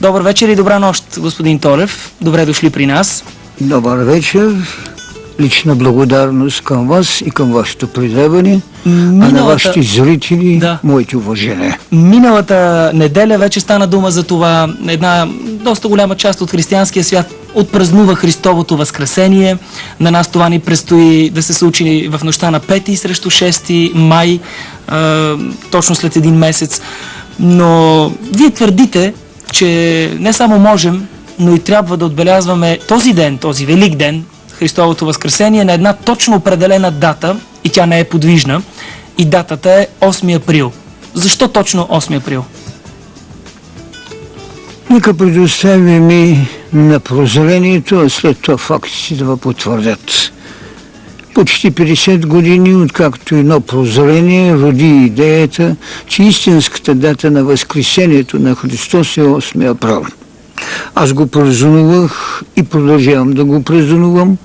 Добър вечер и добра нощ, господин Толев. Добре дошли при нас. Добър вечер. Лична благодарност към вас и към вашето предаване, а на вашите зрители, моите уважения. Миналата неделя вече стана дума за това. Една доста голяма част от християнския свят отпразнува Христовото възкресение. На нас това ни предстои да се случи в нощта на 5 срещу 6 май, точно след един месец. Но вие твърдите, че не само можем, но и трябва да отбелязваме този ден, този велик ден, Христовото възкресение, на една точно определена дата, и тя не е подвижна, и датата е 8 април. Защо точно 8 април? Нека предоставим и на прозрението, а след това фактите да потвърдят. Почти 50 години, откакто едно прозрение роди идеята, че истинската дата на възкресението на Христос е 8 април. Аз го празнувах и продължавам да го празнувам.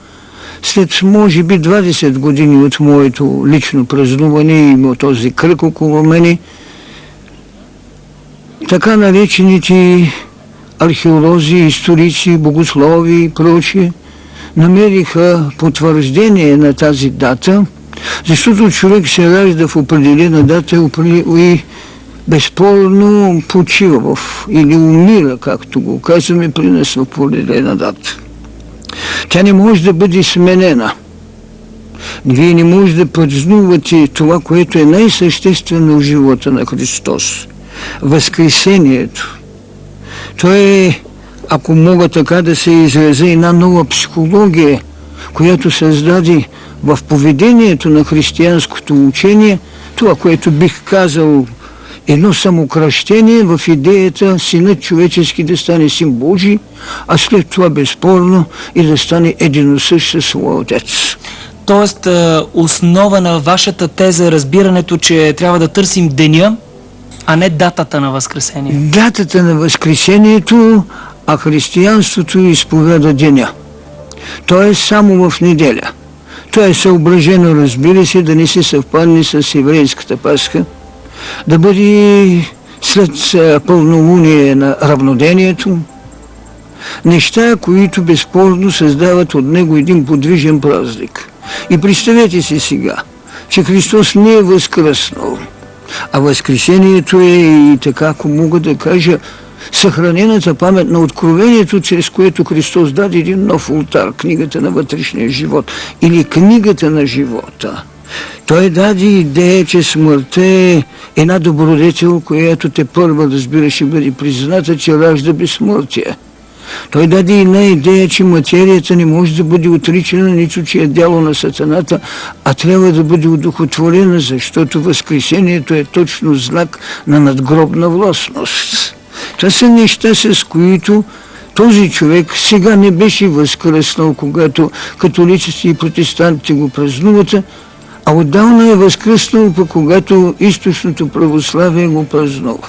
След може би 20 години от моето лично празнуване и от този кръг около мене, така наречените археолози, историци, богослови и прочие намериха потвърждение на тази дата, защото човек се ражда в определена дата и безспорно почива или умира, както го казваме при нас в определена дата. Тя не може да бъде сменена. Вие не може да празнувате това, което е най-съществено в живота на Христос. Възкресението. То е, ако мога така да се изразя, една нова психология, която създаде в поведението на християнското учение това, което бих казал едно самокръщение в идеята Синът човечески да стане син Божий, а след това безспорно и да стане единосъщ със своя Отец. Тоест, основа на вашата теза е разбирането, че трябва да търсим деня, а не датата на Възкресение. Датата на Възкресението, а християнството изповяда деня. То е само в неделя. То е съображено, разбира се, да не се съвпадне с еврейската Пасха, да бъде след пълнолуние на равнодението, неща, които безспорно създават от него един подвижен празник. И представете си сега, че Христос не е възкръснал, а възкресението е и така, ако мога да кажа, съхранената памет на откровението, чрез което Христос даде един нов ултар, книгата на вътрешния живот или книгата на живота. Той даде идея, че смъртта е една добродетел, която те първа, разбира, ще бъде призната, че ражда безсмъртие. Той даде една идея, че материята не може да бъде отричана, нито че е дяло на сатаната, а трябва да бъде удохотворена, защото възкресението е точно знак на надгробна властност. Това са неща, с които този човек сега не беше възкръснал, когато католиците и протестантите го празнуват, а отдавна е възкръснал, когато източното православие го празнува.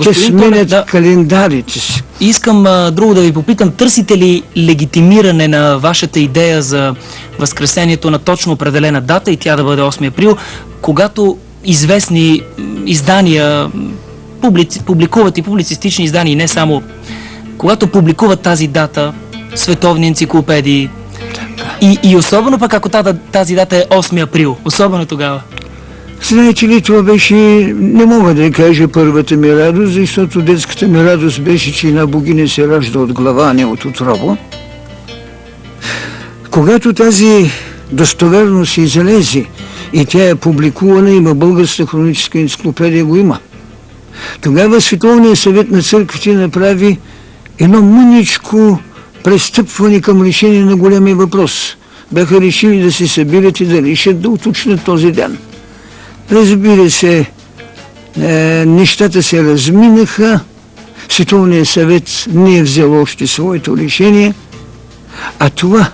Те сменят календарите си. Искам друго да ви попитам. Търсите ли легитимиране на вашата идея за възкресението на точно определена дата и тя да бъде 8 април, когато известни издания публикуват и публицистични издания, и не само, когато публикуват тази дата, световни енциклопедии, и особено пък ако тази дата е 8 април, особено тогава? Знаете ли, това беше, не мога да кажа първата ми радост, защото детската ми радост беше, че една богиня се ражда от глава, а не от отроба. Когато тази достоверност излезе и тя е публикувана и в Българската хроническа енциклопедия го има, тогава Световният съвет на църквите направи едно мъничко престъпване към решение на големия въпрос. Бяха решили да се събират и да решат да уточнят този ден. Разбира се, нещата се разминаха, Световният съвет не е взел още своето решение, а това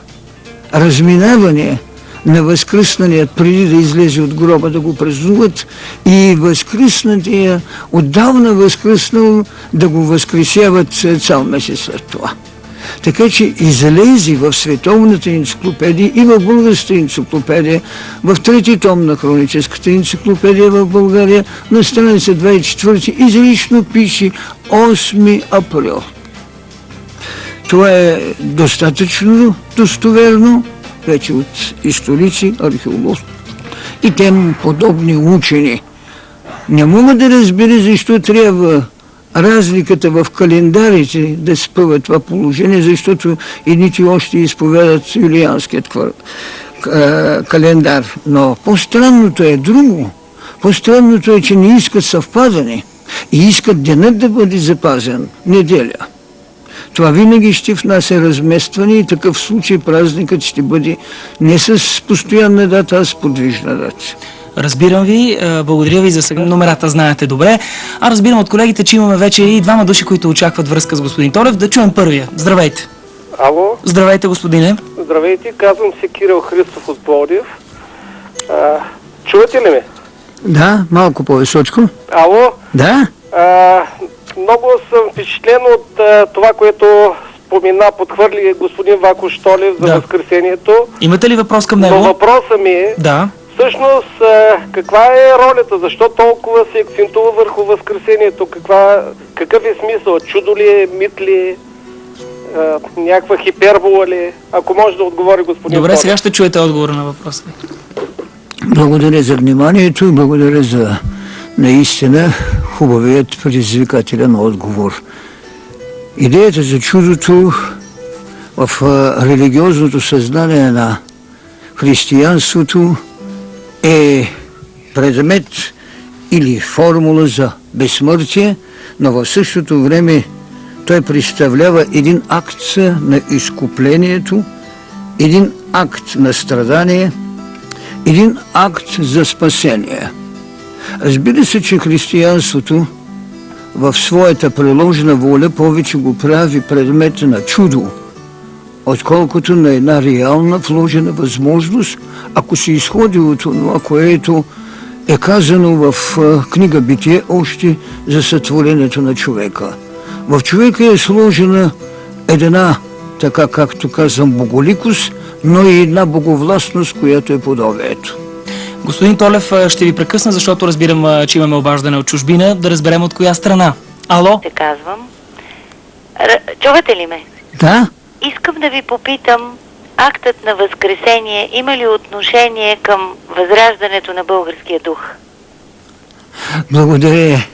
разминаване на възкръсналият преди да излезе от гроба да го празнуват и възкръснатия отдавна възкръснал да го възкресяват цял месец след това. Така че излезе в световната енциклопедия и в българската енциклопедия, в трети том на хроническата енциклопедия в България, на страница 24 изрично пише 8 април. Това е достатъчно достоверно, вече от историци, археолози и тем подобни учени. Не мога да разбера защо трябва разликата в календарите да спъва това положение, защото едните още изповядат юлианският календар. Но по-странното е друго. По-странното е, че не искат съвпадане и искат денът да бъде запазен, неделя. Това винаги ще внася разместване и такъв случай празникът ще бъде не с постоянна дата, а с подвижна дата. Разбирам ви, благодаря ви за сега. Номерата знаете добре. А разбирам от колегите, че имаме вече и двама души, които очакват връзка с господин Толев. Да чуем първия. Здравейте. Ало. Здравейте, господине. Здравейте, казвам се Кирил Христов от Пловдив. Чувате ли ме? Да, малко по-височко. Ало. Да. Много съм впечатлен от това, което подхвърли господин Вако Штолев за Възкресението. Имате ли въпрос към него? Но въпросът ми е, всъщност, каква е ролята? Защо толкова се акцентува върху Възкресението? Какъв е смисъл? Чудо ли е, мит ли е, някаква хипербола ли е? Ако може да отговори господин Добре, Толев. сега ще чуете отговора на въпроса. Благодаря за вниманието и благодаря за наистина хубавият предизвикателен отговор. Идеята за чудото в религиозното съзнание на християнството е предмет или формула за безсмъртие, но в същото време той представлява един акт на изкуплението, един акт на страдание, един акт за спасение. Разбира се, че християнството в своята приложена воля повече го прави предмет на чудо, отколкото на една реална вложена възможност, ако се изходи от това, което е казано в книга Битие още за сътворението на човека. В човека е сложена една, така както казвам, боголикост, но и една боговластност, която е подобието. Господин Толев, ще ви прекъсна, защото разбирам, че имаме обаждане от чужбина. Да разберем от коя страна. Ало? Те казвам. Чувате ли ме? Да. Искам да ви попитам, актът на Възкресение има ли отношение към възраждането на българския дух? Благодаря.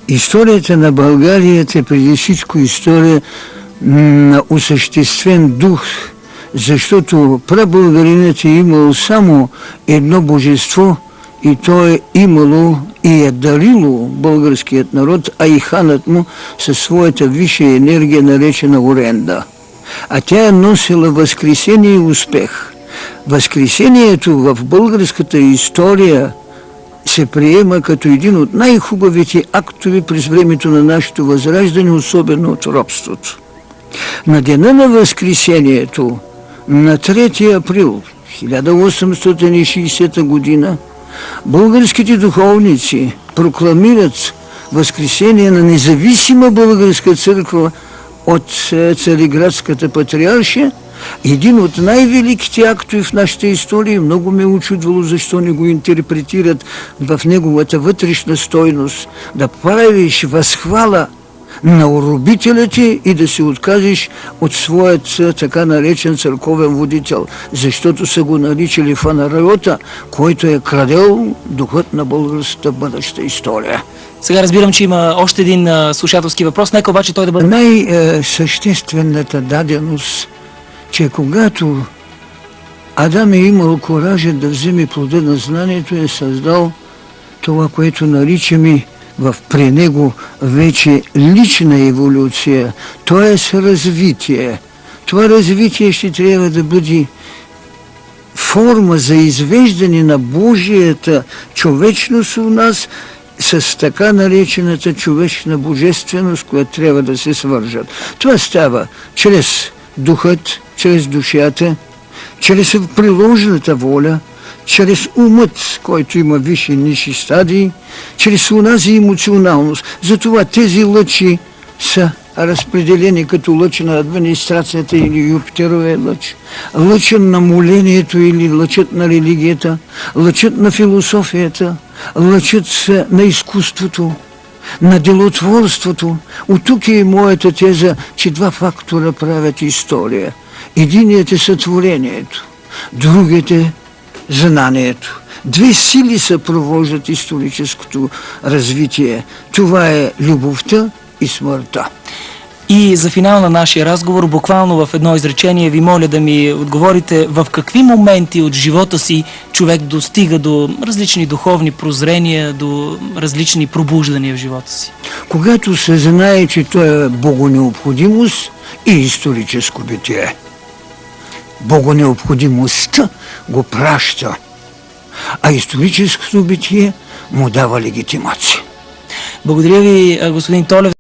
Историята на България е преди всичко история на осъществен дух, защото прабългаринът е имал само едно божество и то е имало и е дарило българският народ, а и ханът му със своята висша енергия, наречена Оренда. А тя е носила възкресение и успех. Възкресението в българската история се приема като един от най-хубавите актове през времето на нашето възраждане, особено от робството. На деня на Възкресението, на 3 април 1860 година, българските духовници прокламират възкресение на независима българска църква от Цариградската патриаршия, един от най-великите актове в нашата история. Много ме е учудвало защо не го интерпретират в неговата вътрешна стойност. Да правиш възхвала на уробителя ти и да се откажеш от своят така наречен църковен водител, защото са го наричали Фанарайота, който е крадел духът на българската бъдеща история. Сега разбирам, че има още един слушателски въпрос. Нека обаче той да бъде... Най-съществената даденост, че когато Адам е имал коража да вземе плода на знанието, е създал това, което наричаме при него вече лична еволюция, т.е. развитие. Това развитие ще трябва да бъде форма за извеждане на Божията човечност у нас с така наречената човечна божественост, която трябва да се свържат. Това става чрез духът, чрез душата, чрез приложената воля, чрез умът, който има висши и нисши стадии, чрез унази емоционалност. Затова тези лъчи са разпределени като лъч на администрацията или Юпитеровия лъч, лъчът на молението или лъчът на религията, лъчът на философията, лъчът на изкуството, на делотворството. От тук е и моята теза, че два фактора правят история. Единият е сътворението, другият е знанието. Две сили съпровождат историческото развитие. Това е любовта и смъртта. И за финал на нашия разговор, буквално в едно изречение ви моля да ми отговорите в какви моменти от живота си човек достига до различни духовни прозрения, до различни пробуждания в живота си. Когато се знае, че то е богонеобходимост и историческо битие. Богонеобходимостта го праща, а историческото битие му дава легитимация. Благодаря ви, господин Толев.